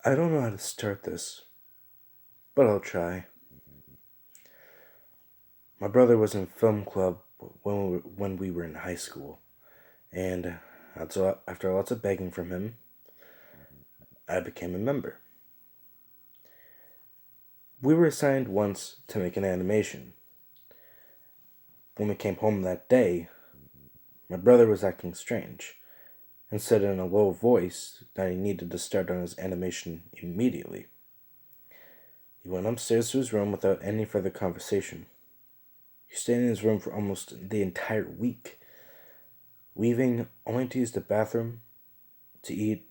I don't know how to start this, but I'll try. My brother was in film club when we were in high school, and after lots of begging from him, I became a member. We were assigned once to make an animation. When we came home that day, my brother was acting strange and said in a low voice that he needed to start on his animation immediately. He went upstairs to his room without any further conversation. He stayed in his room for almost the entire week, leaving only to use the bathroom, to eat,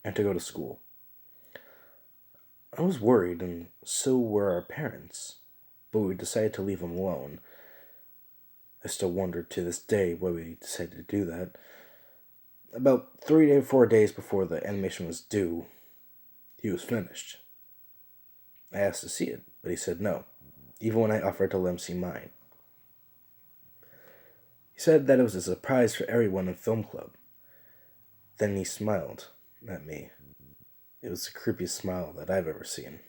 and to go to school. I was worried, and so were our parents, but we decided to leave him alone. I still wonder to this day why we decided to do that. About 4 days before the animation was due, he was finished. I asked to see it, but he said no, even when I offered to let him see mine. He said that it was a surprise for everyone in film club. Then he smiled at me. It was the creepiest smile that I've ever seen.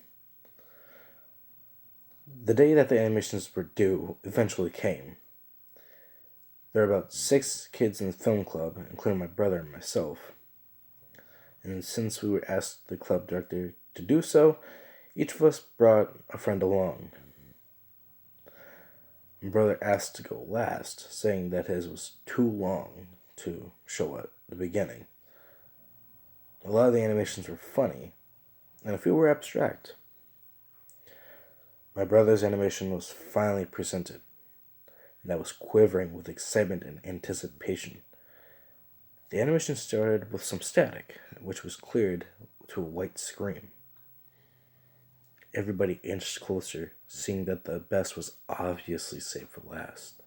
The day that the animations were due eventually came. There were about 6 kids in the film club, including my brother and myself. And since we were asked the club director to do so, each of us brought a friend along. My brother asked to go last, saying that his was too long to show at the beginning. A lot of the animations were funny, and a few were abstract. My brother's animation was finally presented, and I was quivering with excitement and anticipation. The animation started with some static, which was cleared to a white screen. Everybody inched closer, seeing that the best was obviously saved for last.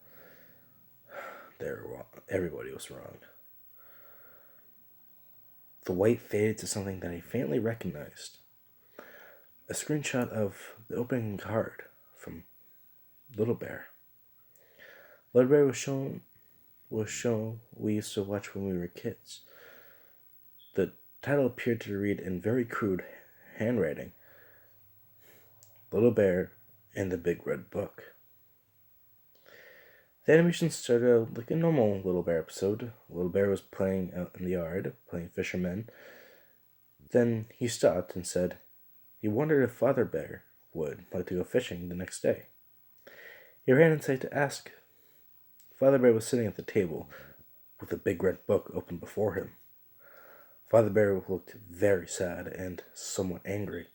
They were wrong. Everybody was wrong. The white faded to something that I faintly recognized. A screenshot of the opening card from Little Bear. Little Bear was shown we used to watch when we were kids. The title appeared to read in very crude handwriting, Little Bear and the Big Red Book. The animation started out like a normal Little Bear episode. Little Bear was playing out in the yard, playing fisherman. Then he stopped and said he wondered if Father Bear would like to go fishing the next day. He ran inside to ask. Father Bear was sitting at the table with a big red book open before him. Father Bear looked very sad and somewhat angry.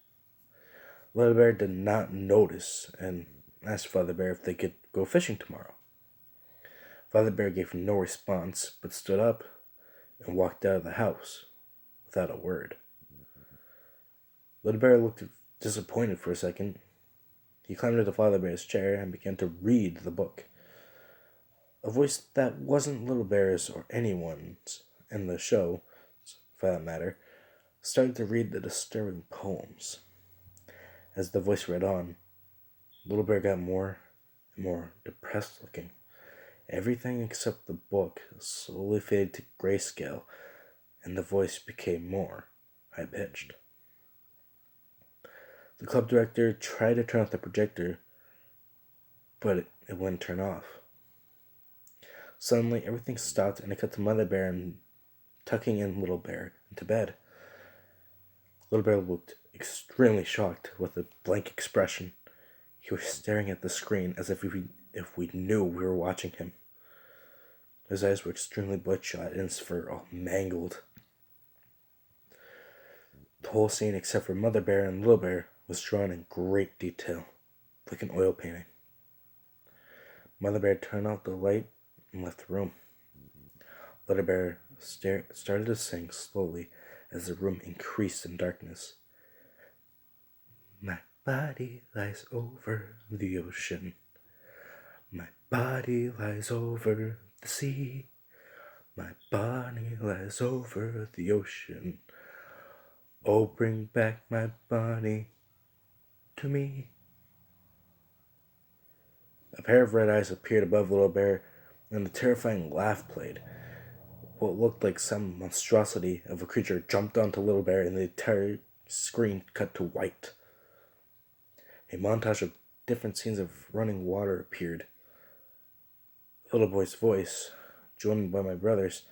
Little Bear did not notice and asked Father Bear if they could go fishing tomorrow. Father Bear gave no response, but stood up and walked out of the house without a word. Little Bear looked disappointed for a second. He climbed into Father Bear's chair and began to read the book. A voice that wasn't Little Bear's or anyone's in the show, for that matter, started to read the disturbing poems. As the voice read on, Little Bear got more and more depressed looking. Everything except the book slowly faded to grayscale, and the voice became more high pitched. The club director tried to turn off the projector, but it wouldn't turn off. Suddenly, everything stopped, and it cut to Mother Bear and tucking in Little Bear into bed. Little Bear looked extremely shocked with a blank expression. He was staring at the screen as if we knew we were watching him. His eyes were extremely bloodshot and his fur all mangled. The whole scene, except for Mother Bear and Little Bear, was drawn in great detail, like an oil painting. Mother Bear turned out the light and left the room. Little Bear started to sing slowly as the room increased in darkness. My body lies over the ocean. My body lies over the sea. My body lies over the ocean. Oh, bring back my body to me. A pair of red eyes appeared above Little Bear, and a terrifying laugh played. What looked like some monstrosity of a creature jumped onto Little Bear, and the entire Screen cut to white. A montage of different scenes of running water appeared. The little boy's voice, joined by my brothers,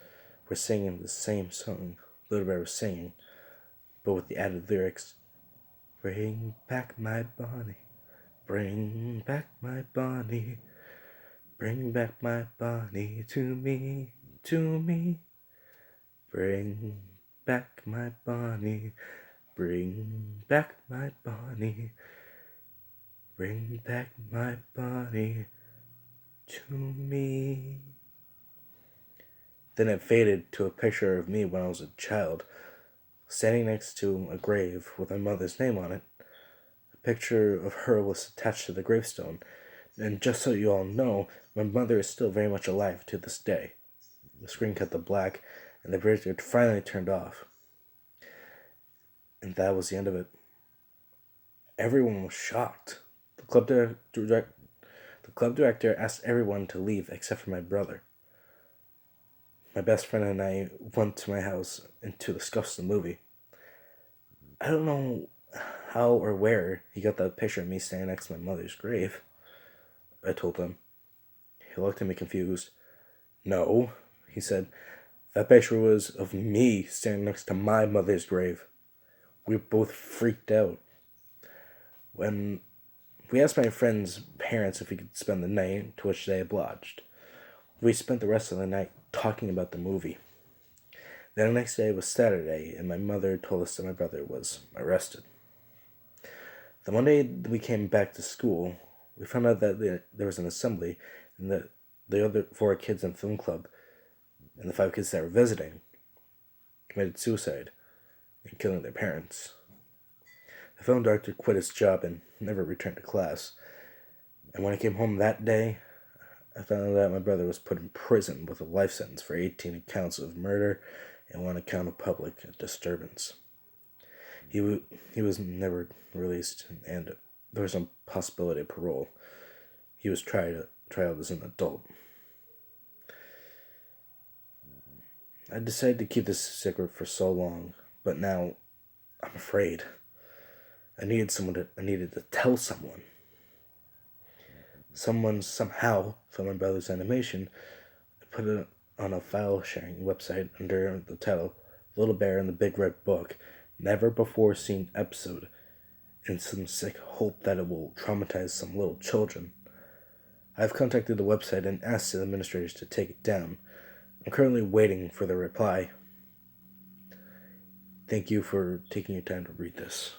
were singing the same song Little Bear was singing, but with the added lyrics, "Bring back my Bonnie, bring back my Bonnie, bring back my Bonnie to me, to me. Bring back my Bonnie, bring back my Bonnie, bring back my Bonnie to me." Then it faded to a picture of me when I was a child, standing next to a grave with my mother's name on it. A picture of her was attached to the gravestone, and just so you all know, my mother is still very much alive to this day. The screen cut to black, and the projector finally turned off. And that was the end of it. Everyone was shocked. The club director asked everyone to leave except for my brother. My best friend and I went to my house and to discuss the movie. I don't know how or where he got that picture of me standing next to my mother's grave, I told him. He looked at me confused. "No," he said, "that picture was of me standing next to my mother's grave." We both freaked out. When we asked my friend's parents if we could spend the night, to which they obliged. We spent the rest of the night talking about the movie. Then the next day was Saturday, and my mother told us that my brother was arrested. The Monday we came back to school, we found out that there was an assembly, and that the other 4 kids in film club and the 5 kids that were visiting committed suicide and killing their parents. The film director quit his job and never returned to class. And when I came home that day, I found out that my brother was put in prison with a life sentence for 18 counts of murder and 1 count of public disturbance. He was never released, and there was no possibility of parole. He was tried as an adult. I decided to keep this secret for so long, but now I'm afraid. I needed to tell someone. Someone somehow found my brother's animation and put it on a file sharing website under the title Little Bear and the Big Red Book, Never Before Seen Episode, in some sick hope that it will traumatize some little children. I've contacted the website and asked the administrators to take it down. I'm currently waiting for the reply. Thank you for taking your time to read this.